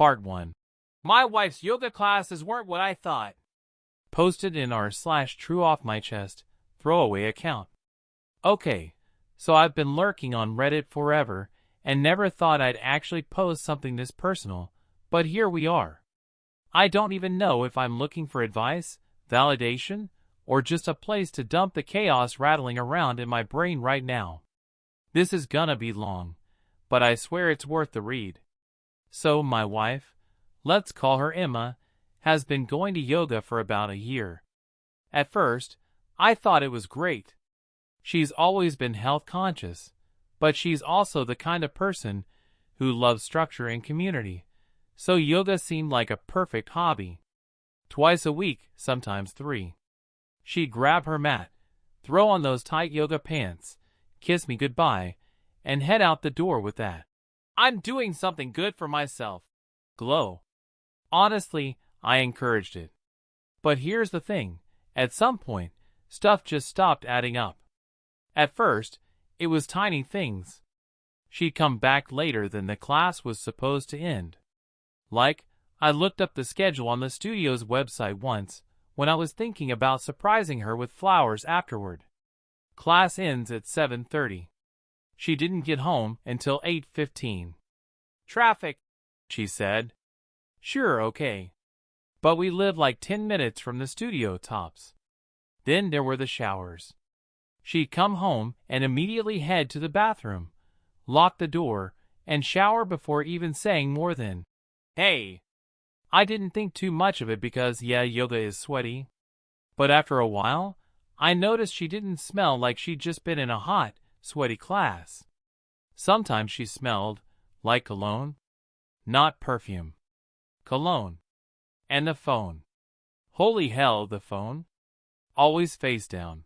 Part 1. My wife's yoga classes weren't what I thought. Posted in r/true off my chest throwaway account. Okay, so I've been lurking on Reddit forever and never thought I'd actually post something this personal, but here we are. I don't even know if I'm looking for advice, validation, or just a place to dump the chaos rattling around in my brain right now. This is gonna be long, but I swear it's worth the read. So my wife, let's call her Emma, has been going to yoga for about a year. At first, I thought it was great. She's always been health conscious, but she's also the kind of person who loves structure and community, so yoga seemed like a perfect hobby. Twice a week, sometimes 3. She'd grab her mat, throw on those tight yoga pants, kiss me goodbye, and head out the door with that "I'm doing something good for myself" glow. Honestly, I encouraged it. But here's the thing, at some point, stuff just stopped adding up. At first, it was tiny things. She'd come back later than the class was supposed to end. Like, I looked up the schedule on the studio's website once when I was thinking about surprising her with flowers afterward. Class ends at 7:30. She didn't get home until 8:15. Traffic, she said. Sure, okay. But we live like 10 minutes from the studio tops. Then there were the showers. She'd come home and immediately head to the bathroom, lock the door, and shower before even saying more than, "Hey." I didn't think too much of it because, yeah, yoga is sweaty. But after a while, I noticed she didn't smell like she'd just been in a hot, sweaty class. Sometimes she smelled like cologne. Not perfume. Cologne. And the phone. Holy hell, the phone. Always face down.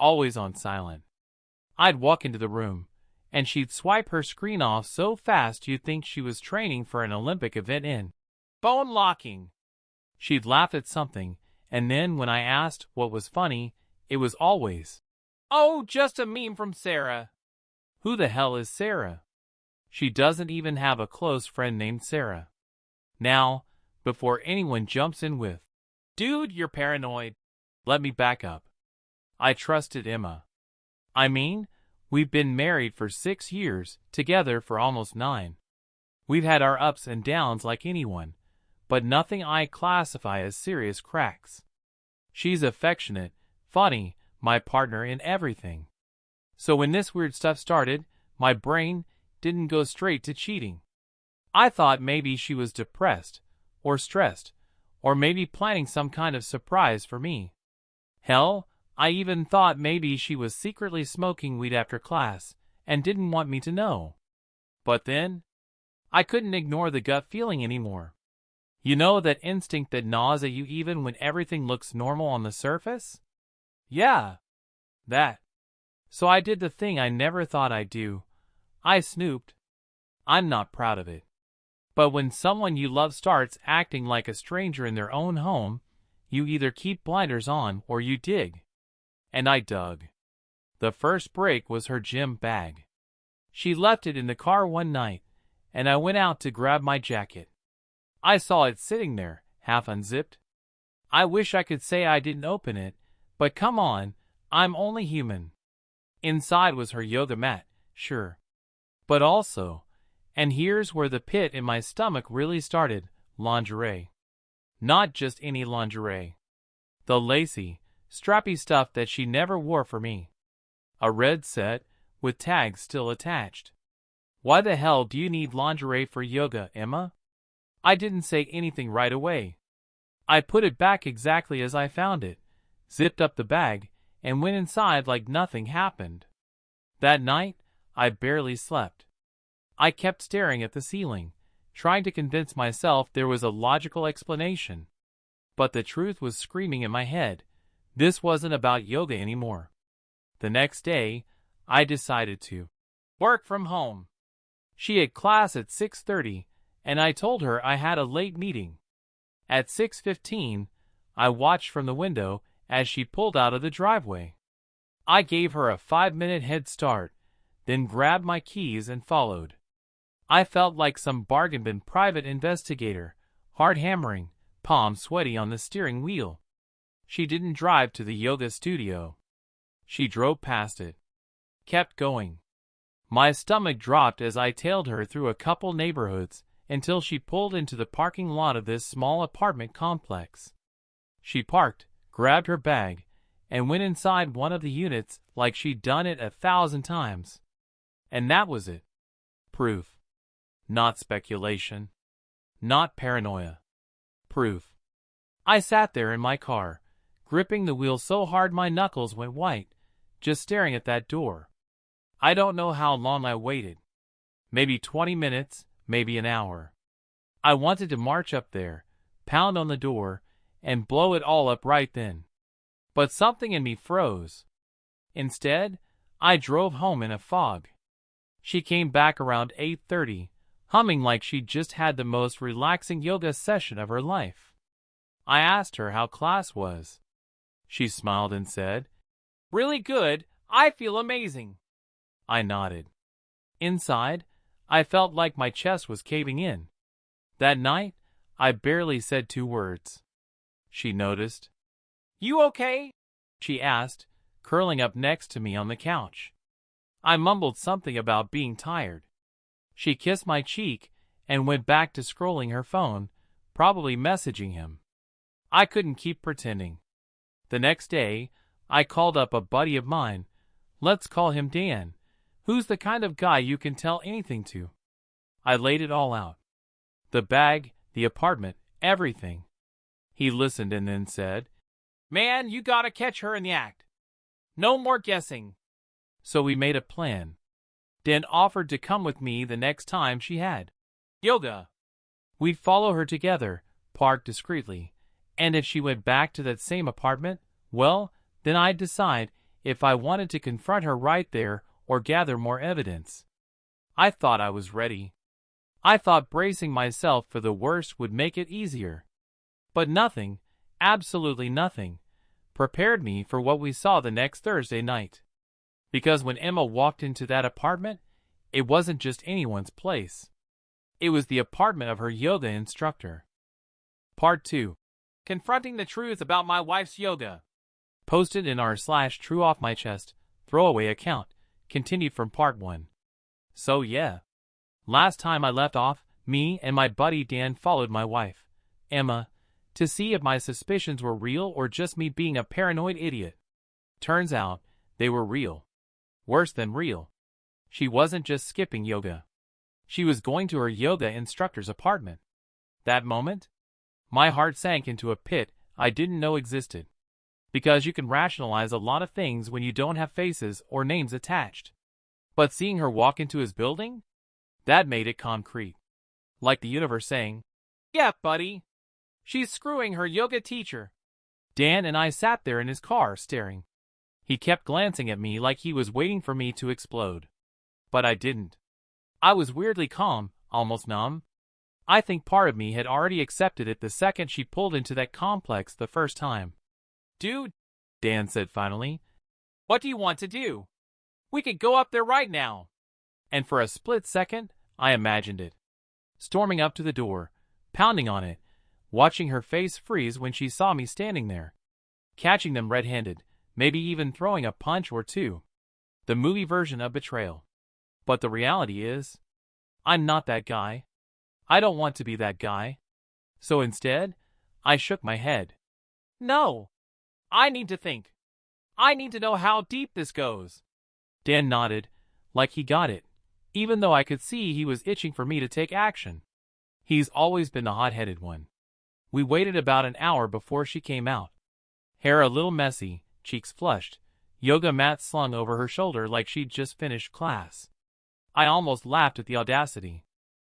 Always on silent. I'd walk into the room, and she'd swipe her screen off so fast you'd think she was training for an Olympic event in phone locking. She'd laugh at something, and then when I asked what was funny, it was always, "Oh, just a meme from Sarah." Who the hell is Sarah? She doesn't even have a close friend named Sarah. Now, before anyone jumps in with, "Dude, you're paranoid," let me back up. I trusted Emma. I mean, we've been married for 6 years, together for almost 9. We've had our ups and downs like anyone, but nothing I classify as serious cracks. She's affectionate, funny, my partner in everything. So when this weird stuff started, my brain didn't go straight to cheating. I thought maybe she was depressed, or stressed, or maybe planning some kind of surprise for me. Hell, I even thought maybe she was secretly smoking weed after class and didn't want me to know. But then, I couldn't ignore the gut feeling anymore. You know that instinct that gnaws at you even when everything looks normal on the surface? Yeah, that. So I did the thing I never thought I'd do. I snooped. I'm not proud of it. But when someone you love starts acting like a stranger in their own home, you either keep blinders on or you dig. And I dug. The first break was her gym bag. She left it in the car one night, and I went out to grab my jacket. I saw it sitting there, half unzipped. I wish I could say I didn't open it, but come on, I'm only human. Inside was her yoga mat, sure. But also, and here's where the pit in my stomach really started, lingerie. Not just any lingerie. The lacy, strappy stuff that she never wore for me. A red set, with tags still attached. Why the hell do you need lingerie for yoga, Emma? I didn't say anything right away. I put it back exactly as I found it, zipped up the bag, and went inside like nothing happened. That night, I barely slept. I kept staring at the ceiling, trying to convince myself there was a logical explanation. But the truth was screaming in my head. This wasn't about yoga anymore. The next day, I decided to work from home. She had class at 6:30, and I told her I had a late meeting. At 6:15, I watched from the window as she pulled out of the driveway. I gave her a 5-minute head start, then grabbed my keys and followed. I felt like some bargain bin private investigator, hard hammering, palms sweaty on the steering wheel. She didn't drive to the yoga studio. She drove past it. Kept going. My stomach dropped as I tailed her through a couple neighborhoods until she pulled into the parking lot of this small apartment complex. She parked, grabbed her bag, and went inside one of the units like she'd done it 1,000 times. And that was it. Proof. Not speculation. Not paranoia. Proof. I sat there in my car, gripping the wheel so hard my knuckles went white, just staring at that door. I don't know how long I waited. Maybe 20 minutes, maybe an hour. I wanted to march up there, pound on the door, and blow it all up right then. But something in me froze. Instead, I drove home in a fog. She came back around 8:30, humming like she'd just had the most relaxing yoga session of her life. I asked her how class was. She smiled and said, "Really good, I feel amazing." I nodded. Inside, I felt like my chest was caving in. That night, I barely said 2 words. She noticed. "You okay?" she asked, curling up next to me on the couch. I mumbled something about being tired. She kissed my cheek and went back to scrolling her phone, probably messaging him. I couldn't keep pretending. The next day, I called up a buddy of mine, let's call him Dan, who's the kind of guy you can tell anything to. I laid it all out. The bag, the apartment, everything. He listened and then said, "Man, you gotta catch her in the act. No more guessing." So we made a plan. Dan offered to come with me the next time she had yoga. We'd follow her together, park discreetly, and if she went back to that same apartment, well, then I'd decide if I wanted to confront her right there or gather more evidence. I thought I was ready. I thought bracing myself for the worst would make it easier. But nothing, absolutely nothing, prepared me for what we saw the next Thursday night. Because when Emma walked into that apartment, it wasn't just anyone's place. It was the apartment of her yoga instructor. Part 2. Confronting the truth about my wife's yoga. Posted in our /true off my chest throwaway account, continued from part 1. So yeah. Last time I left off, me and my buddy Dan followed my wife, Emma, to see if my suspicions were real or just me being a paranoid idiot. Turns out, they were real. Worse than real. She wasn't just skipping yoga. She was going to her yoga instructor's apartment. That moment, my heart sank into a pit I didn't know existed. Because you can rationalize a lot of things when you don't have faces or names attached. But seeing her walk into his building? That made it concrete. Like the universe saying, "Yeah, buddy. She's screwing her yoga teacher." Dan and I sat there in his car staring. He kept glancing at me like he was waiting for me to explode. But I didn't. I was weirdly calm, almost numb. I think part of me had already accepted it the second she pulled into that complex the first time. "Dude," Dan said finally, "what do you want to do? We could go up there right now." And for a split second, I imagined it. Storming up to the door, pounding on it, watching her face freeze when she saw me standing there. Catching them red-handed, maybe even throwing a punch or two. The movie version of Betrayal. But the reality is, I'm not that guy. I don't want to be that guy. So instead, I shook my head. "No. I need to think. I need to know how deep this goes." Dan nodded, like he got it, even though I could see he was itching for me to take action. He's always been the hot-headed one. We waited about an hour before she came out. Hair a little messy, cheeks flushed, yoga mat slung over her shoulder like she'd just finished class. I almost laughed at the audacity.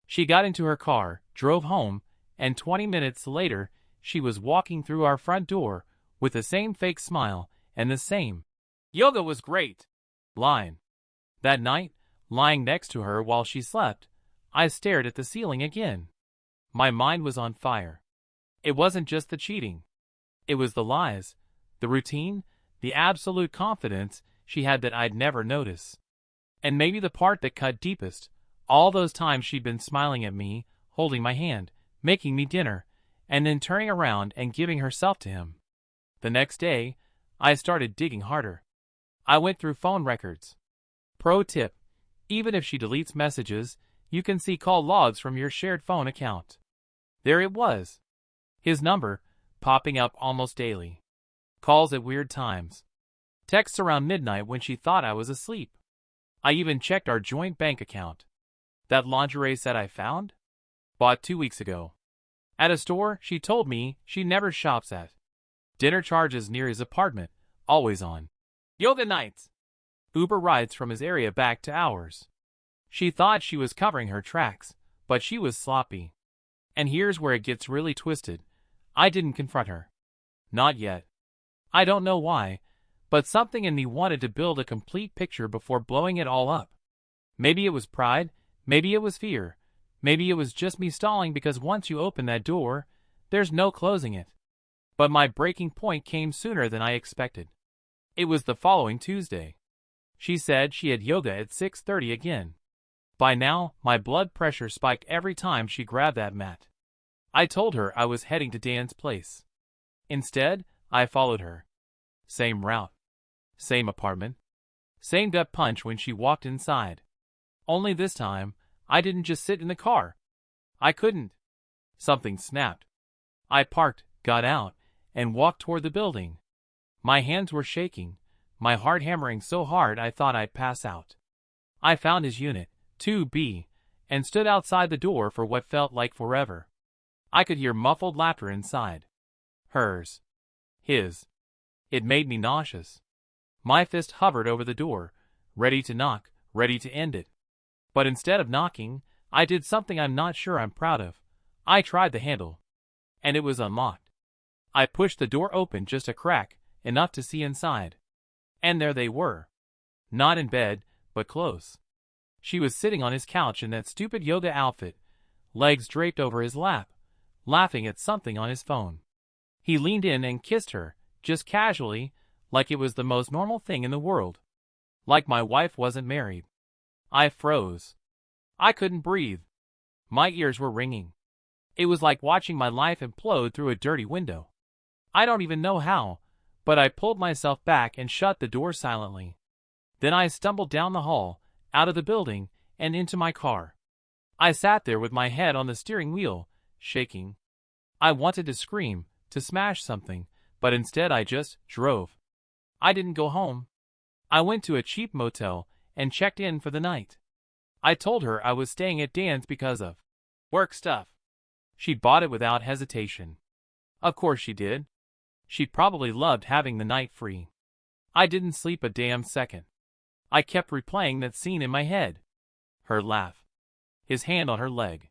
She got into her car, drove home, and 20 minutes later, she was walking through our front door with the same fake smile and the same "yoga was great" line. That night, lying next to her while she slept, I stared at the ceiling again. My mind was on fire. It wasn't just the cheating. It was the lies, the routine, the absolute confidence she had that I'd never notice. And maybe the part that cut deepest, All those times she'd been smiling at me, holding my hand, making me dinner, and then turning around and giving herself to him. The next day, I started digging harder. I went through phone records. Pro tip: even if she deletes messages, you can see call logs from your shared phone account. There it was. His number, popping up almost daily. Calls at weird times. Texts around midnight when she thought I was asleep. I even checked our joint bank account. That lingerie set I found? Bought 2 weeks ago. At a store she told me she never shops at. Dinner charges near his apartment, always on. Yoga nights. Uber rides from his area back to ours. She thought she was covering her tracks, but she was sloppy. And here's where it gets really twisted. I didn't confront her. Not yet. I don't know why, but something in me wanted to build a complete picture before blowing it all up. Maybe it was pride, maybe it was fear, maybe it was just me stalling because once you open that door, there's no closing it. But my breaking point came sooner than I expected. It was the following Tuesday. She said she had yoga at 6:30 again. By now, my blood pressure spiked every time she grabbed that mat. I told her I was heading to Dan's place. Instead, I followed her. Same route. Same apartment. Same gut punch when she walked inside. Only this time, I didn't just sit in the car. I couldn't. Something snapped. I parked, got out, and walked toward the building. My hands were shaking, my heart hammering so hard I thought I'd pass out. I found his unit, 2B, and stood outside the door for what felt like forever. I could hear muffled laughter inside. Hers. His. It made me nauseous. My fist hovered over the door, ready to knock, ready to end it. But instead of knocking, I did something I'm not sure I'm proud of. I tried the handle. And it was unlocked. I pushed the door open just a crack, enough to see inside. And there they were. Not in bed, but close. She was sitting on his couch in that stupid yoga outfit, legs draped over his lap, laughing at something on his phone. He leaned in and kissed her, just casually, like it was the most normal thing in the world. Like my wife wasn't married. I froze. I couldn't breathe. My ears were ringing. It was like watching my life implode through a dirty window. I don't even know how, but I pulled myself back and shut the door silently. Then I stumbled down the hall, out of the building, and into my car. I sat there with my head on the steering wheel, shaking. I wanted to scream, to smash something, but instead I just drove. I didn't go home. I went to a cheap motel and checked in for the night. I told her I was staying at Dan's because of work stuff. She bought it without hesitation. Of course she did. She probably loved having the night free. I didn't sleep a damn second. I kept replaying that scene in my head. Her laugh. His hand on her leg.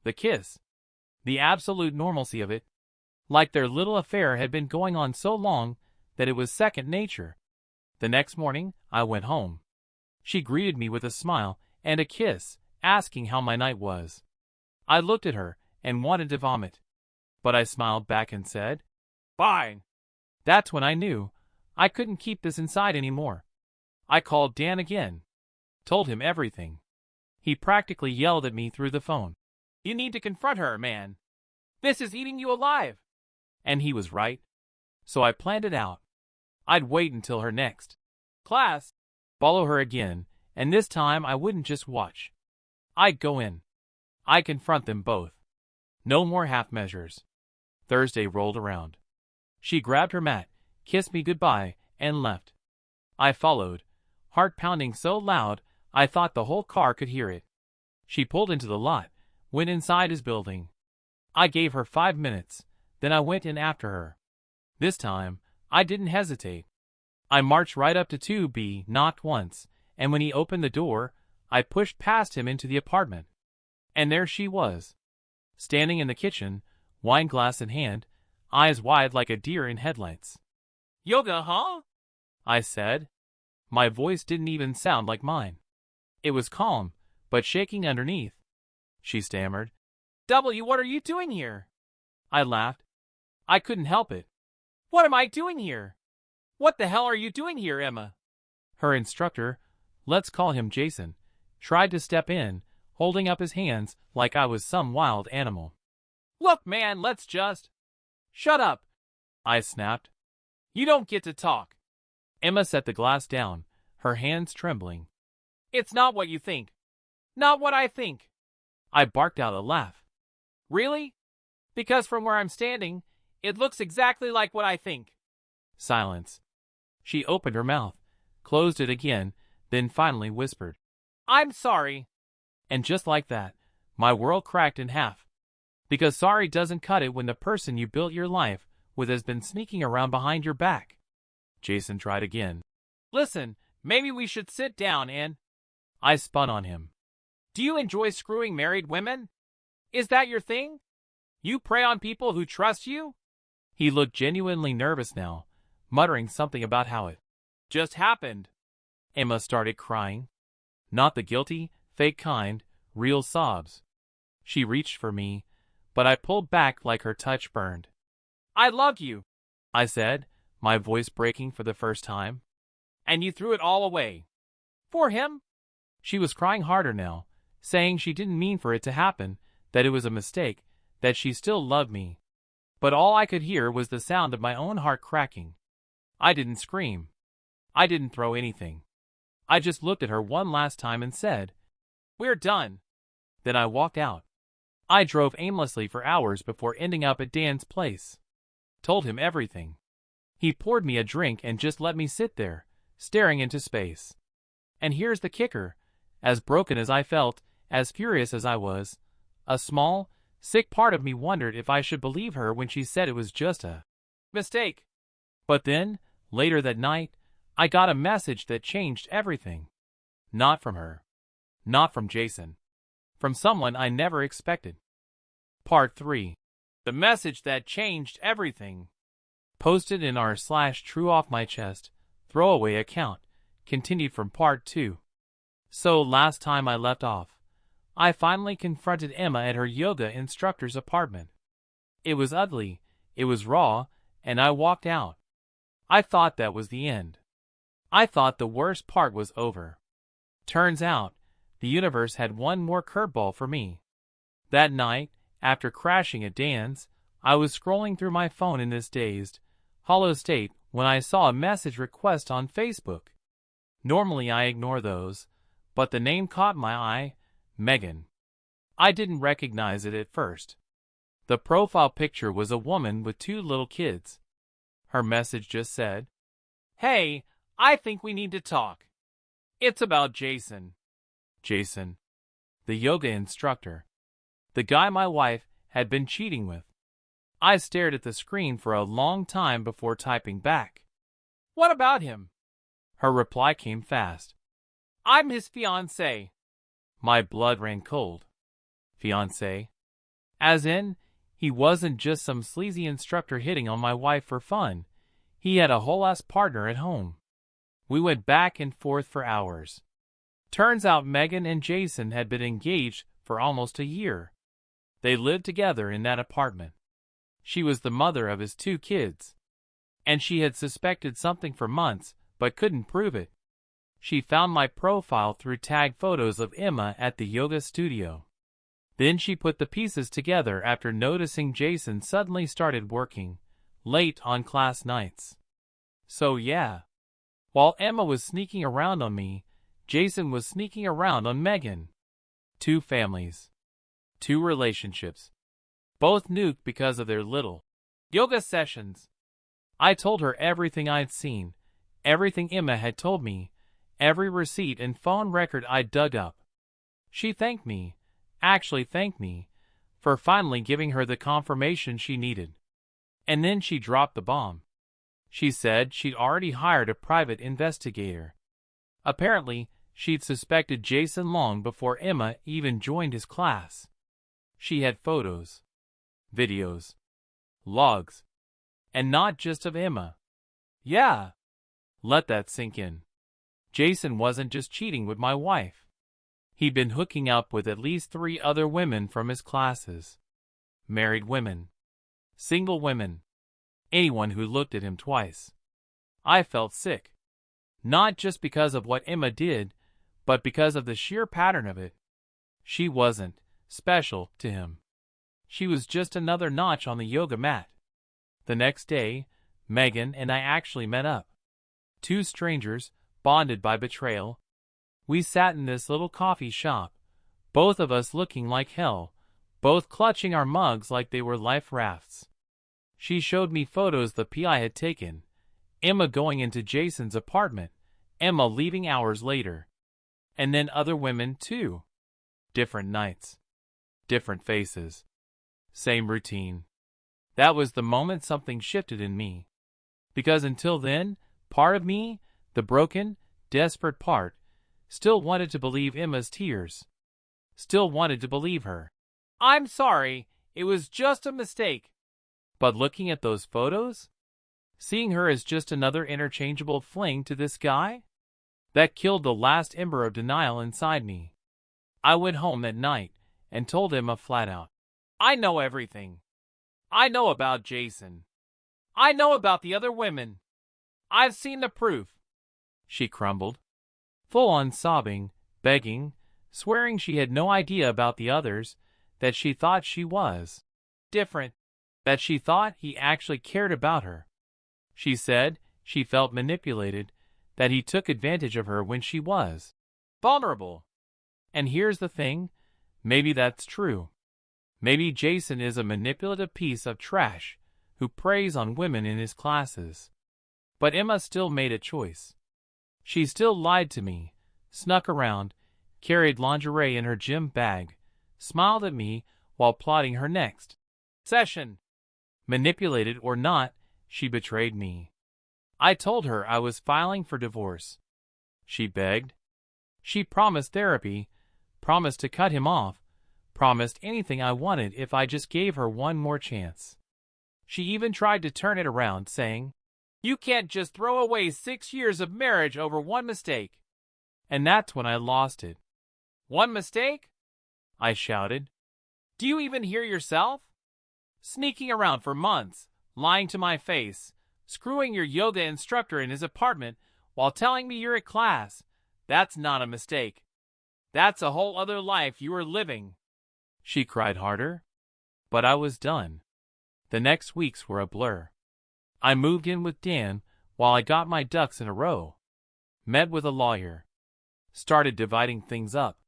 The kiss. The absolute normalcy of it. Like their little affair had been going on so long that it was second nature. The next morning, I went home. She greeted me with a smile and a kiss, asking how my night was. I looked at her and wanted to vomit. But I smiled back and said, "Fine." That's when I knew I couldn't keep this inside anymore. I called Dan again. Told him everything. He practically yelled at me through the phone. "You need to confront her, man. This is eating you alive." And he was right. So I planned it out. I'd wait until her next class, follow her again, and this time I wouldn't just watch. I'd go in. I'd confront them both. No more half measures. Thursday rolled around. She grabbed her mat, kissed me goodbye, and left. I followed, heart pounding so loud I thought the whole car could hear it. She pulled into the lot, went inside his building. I gave her 5 minutes, then I went in after her. This time, I didn't hesitate. I marched right up to 2B, knocked once, and when he opened the door, I pushed past him into the apartment. And there she was, standing in the kitchen, wine glass in hand, eyes wide like a deer in headlights. "Yoga, huh?" I said. My voice didn't even sound like mine. It was calm, but shaking underneath. She stammered, "W, what are you doing here?" I laughed. I couldn't help it. "What am I doing here? What the hell are you doing here, Emma?" Her instructor, let's call him Jason, tried to step in, holding up his hands like I was some wild animal. "Look, man, let's just—" "Shut up," I snapped. "You don't get to talk." Emma set the glass down, her hands trembling. "It's not what you think. Not what I think." I barked out a laugh. "Really? Because from where I'm standing, it looks exactly like what I think." Silence. She opened her mouth, closed it again, then finally whispered, "I'm sorry." And just like that, my world cracked in half. Because sorry doesn't cut it when the person you built your life with has been sneaking around behind your back. Jason tried again. "Listen, maybe we should sit down and—" I spun on him. "Do you enjoy screwing married women? Is that your thing? You prey on people who trust you?" He looked genuinely nervous now, muttering something about how it just happened. Emma started crying. Not the guilty, fake kind, real sobs. She reached for me, but I pulled back like her touch burned. "I love you," I said, my voice breaking for the first time. "And you threw it all away. For him?" She was crying harder now, saying she didn't mean for it to happen, that it was a mistake, that she still loved me. But all I could hear was the sound of my own heart cracking. I didn't scream. I didn't throw anything. I just looked at her one last time and said, "We're done." Then I walked out. I drove aimlessly for hours before ending up at Dan's place. Told him everything. He poured me a drink and just let me sit there, staring into space. And here's the kicker. As broken as I felt, as furious as I was, a small, sick part of me wondered if I should believe her when she said it was just a mistake. But then, later that night, I got a message that changed everything. Not from her. Not from Jason. From someone I never expected. Part 3. The message that changed everything. Posted in r/true off my chest throwaway account. Continued from Part 2. So last time I left off, I finally confronted Emma at her yoga instructor's apartment. It was ugly, it was raw, and I walked out. I thought that was the end. I thought the worst part was over. Turns out, the universe had one more curveball for me. That night, after crashing at Dan's, I was scrolling through my phone in this dazed, hollow state when I saw a message request on Facebook. Normally I ignore those, but the name caught my eye, Megan. I didn't recognize it at first. The profile picture was a woman with 2 little kids. Her message just said, "Hey, I think we need to talk. It's about Jason." Jason. The yoga instructor. The guy my wife had been cheating with. I stared at the screen for a long time before typing back. "What about him?" Her reply came fast. "I'm his fiancé." My blood ran cold. Fiancé? As in, he wasn't just some sleazy instructor hitting on my wife for fun. He had a whole-ass partner at home. We went back and forth for hours. Turns out Megan and Jason had been engaged for almost a year. They lived together in that apartment. She was the mother of his 2 kids. And she had suspected something for months, but couldn't prove it. She found my profile through tag photos of Emma at the yoga studio. Then she put the pieces together after noticing Jason suddenly started working late on class nights. So yeah, while Emma was sneaking around on me, Jason was sneaking around on Megan. 2 families. 2 relationships. Both nuked because of their little yoga sessions. I told her everything I'd seen, everything Emma had told me, every receipt and phone record I'd dug up. She thanked me, actually thanked me, for finally giving her the confirmation she needed. And then she dropped the bomb. She said she'd already hired a private investigator. Apparently, she'd suspected Jason long before Emma even joined his class. She had photos, videos, logs, and not just of Emma. Yeah, let that sink in. Jason wasn't just cheating with my wife. He'd been hooking up with at least 3 other women from his classes. Married women. Single women. Anyone who looked at him twice. I felt sick. Not just because of what Emma did, but because of the sheer pattern of it. She wasn't special to him. She was just another notch on the yoga mat. The next day, Megan and I actually met up. Two strangers, bonded by betrayal. We sat in this little coffee shop, both of us looking like hell, both clutching our mugs like they were life rafts. She showed me photos the PI had taken. Emma going into Jason's apartment, Emma leaving hours later. And then other women too. Different nights. Different faces. Same routine. That was the moment something shifted in me. Because until then, part of me, the broken, desperate part, still wanted to believe Emma's tears. Still wanted to believe her. I'm sorry, it was just a mistake. But looking at those photos, seeing her as just another interchangeable fling to this guy, that killed the last ember of denial inside me. I went home that night and told Emma flat out, I know everything. I know about Jason. I know about the other women. I've seen the proof. She crumbled, full on sobbing, begging, swearing she had no idea about the others, that she thought she was different, that she thought he actually cared about her. She said she felt manipulated, that he took advantage of her when she was vulnerable. And here's the thing, maybe that's true. Maybe Jason is a manipulative piece of trash who preys on women in his classes. But Emma still made a choice. She still lied to me, snuck around, carried lingerie in her gym bag, smiled at me while plotting her next session. Manipulated or not, she betrayed me. I told her I was filing for divorce. She begged. She promised therapy, promised to cut him off, promised anything I wanted if I just gave her one more chance. She even tried to turn it around, saying, You can't just throw away 6 years of marriage over one mistake. And that's when I lost it. One mistake? I shouted. Do you even hear yourself? Sneaking around for months, lying to my face, screwing your yoga instructor in his apartment while telling me you're at class. That's not a mistake. That's a whole other life you were living. She cried harder. But I was done. The next weeks were a blur. I moved in with Dan while I got my ducks in a row. Met with a lawyer. Started dividing things up.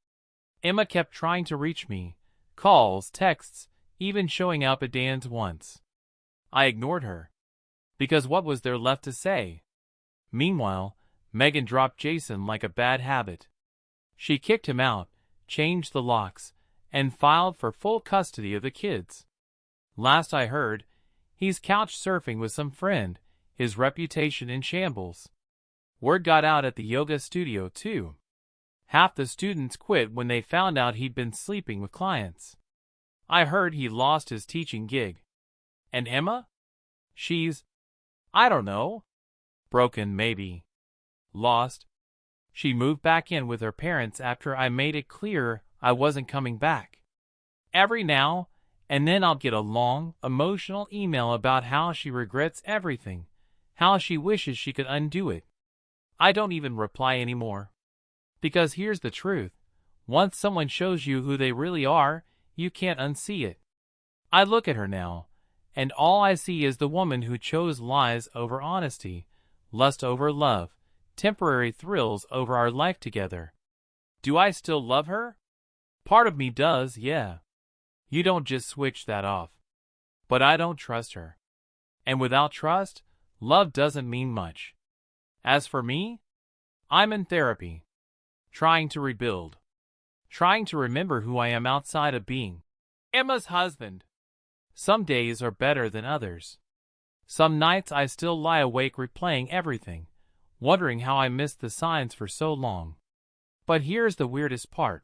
Emma kept trying to reach me. Calls, texts, even showing up at Dan's once. I ignored her. Because what was there left to say? Meanwhile, Megan dropped Jason like a bad habit. She kicked him out, changed the locks, and filed for full custody of the kids. Last I heard, he's couch surfing with some friend, his reputation in shambles. Word got out at the yoga studio too. Half the students quit when they found out he'd been sleeping with clients. I heard he lost his teaching gig. And Emma? She's, I don't know. Broken maybe. Lost. She moved back in with her parents after I made it clear I wasn't coming back. Every now and then I'll get a long, emotional email about how she regrets everything, how she wishes she could undo it. I don't even reply anymore. Because here's the truth. Once someone shows you who they really are, you can't unsee it. I look at her now, and all I see is the woman who chose lies over honesty, lust over love, temporary thrills over our life together. Do I still love her? Part of me does, yeah. You don't just switch that off. But I don't trust her. And without trust, love doesn't mean much. As for me, I'm in therapy. Trying to rebuild. Trying to remember who I am outside of being Emma's husband. Some days are better than others. Some nights I still lie awake replaying everything, wondering how I missed the signs for so long. But here's the weirdest part.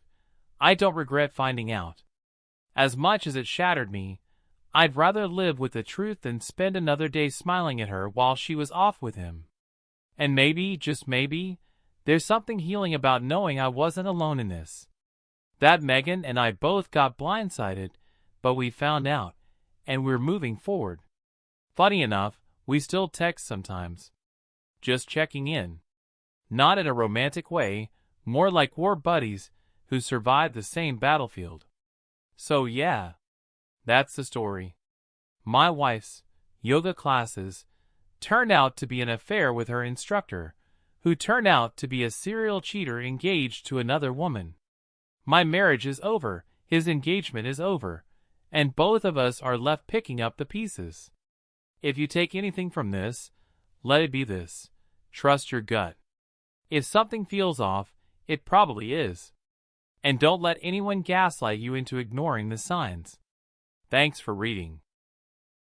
I don't regret finding out. As much as it shattered me, I'd rather live with the truth than spend another day smiling at her while she was off with him. And maybe, just maybe, there's something healing about knowing I wasn't alone in this. That Megan and I both got blindsided, but we found out, and we're moving forward. Funny enough, we still text sometimes. Just checking in. Not in a romantic way, more like war buddies, who survived the same battlefield. So yeah, that's the story. My wife's yoga classes turned out to be an affair with her instructor, who turned out to be a serial cheater engaged to another woman. My marriage is over, his engagement is over, and both of us are left picking up the pieces. If you take anything from this, let it be this: trust your gut. If something feels off, it probably is. And don't let anyone gaslight you into ignoring the signs. Thanks for reading.